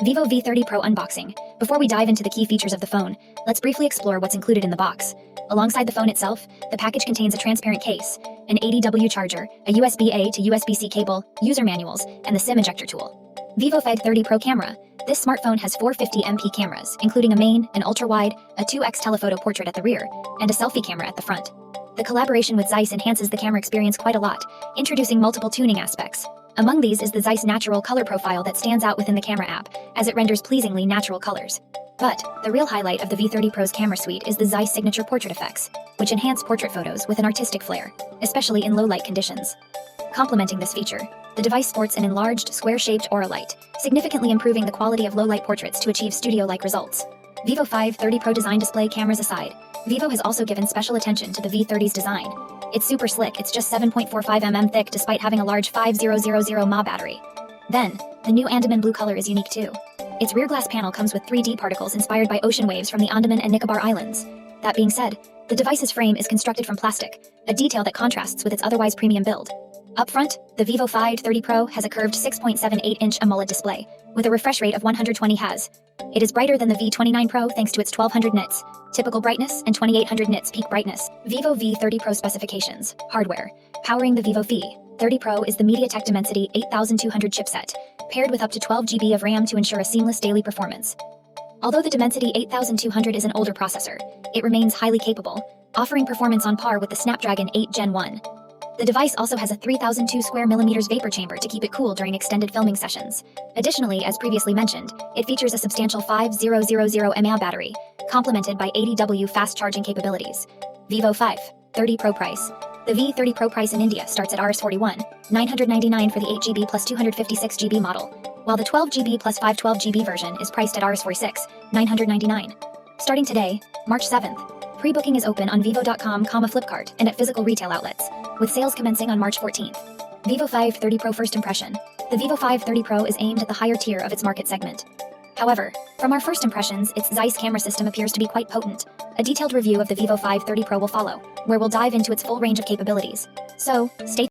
Vivo V30 Pro unboxing. Before we dive into the key features of the phone, let's briefly explore what's included in the box. Alongside the phone itself, the package contains a transparent case, an 80W charger, a USB-A to USB-C cable, user manuals, and the SIM ejector tool. Vivo V30 Pro camera. This smartphone has 450MP cameras, including a main, an ultra-wide, a 2x telephoto portrait at the rear, and a selfie camera at the front. The collaboration with Zeiss enhances the camera experience quite a lot, introducing multiple tuning aspects. Among these is the Zeiss natural color profile that stands out within the camera app, as it renders pleasingly natural colors. But the real highlight of the V30 Pro's camera suite is the Zeiss signature portrait effects, which enhance portrait photos with an artistic flair, especially in low-light conditions. Complementing this feature, the device sports an enlarged, square-shaped aura light, significantly improving the quality of low-light portraits to achieve studio-like results. Vivo V30 Pro design display cameras aside, Vivo has also given special attention to the V30's design. It's super slick, it's just 7.45mm thick despite having a large 5000 mAh battery. Then, the new Andaman blue color is unique too. Its rear glass panel comes with 3D particles inspired by ocean waves from the Andaman and Nicobar Islands. That being said, the device's frame is constructed from plastic, a detail that contrasts with its otherwise premium build. Up front, the Vivo V30 Pro has a curved 6.78-inch AMOLED display, with a refresh rate of 120 Hz. It is brighter than the V29 Pro thanks to its 1200 nits typical brightness and 2800 nits peak brightness. Vivo V30 Pro specifications. Hardware. Powering the Vivo V30 Pro is the MediaTek Dimensity 8200 chipset, paired with up to 12GB of RAM to ensure a seamless daily performance. Although the Dimensity 8200 is an older processor, it remains highly capable, offering performance on par with the Snapdragon 8 Gen 1. The device also has a 3002 square millimeters vapor chamber to keep it cool during extended filming sessions. Additionally, as previously mentioned, it features a substantial 5000 mAh battery, complemented by 80W fast charging capabilities. Vivo V30 Pro price. The V30 Pro price in India starts at Rs 41, 999 for the 8GB plus 256GB model, while the 12GB plus 512GB version is priced at Rs 46, 999. Starting today, March 7th. Pre-booking is open on vivo.com, Flipkart, and at physical retail outlets, with sales commencing on March 14th. Vivo V30 Pro first impression. The Vivo V30 Pro is aimed at the higher tier of its market segment. However, from our first impressions, its Zeiss camera system appears to be quite potent. A detailed review of the Vivo V30 Pro will follow, where we'll dive into its full range of capabilities. So, stay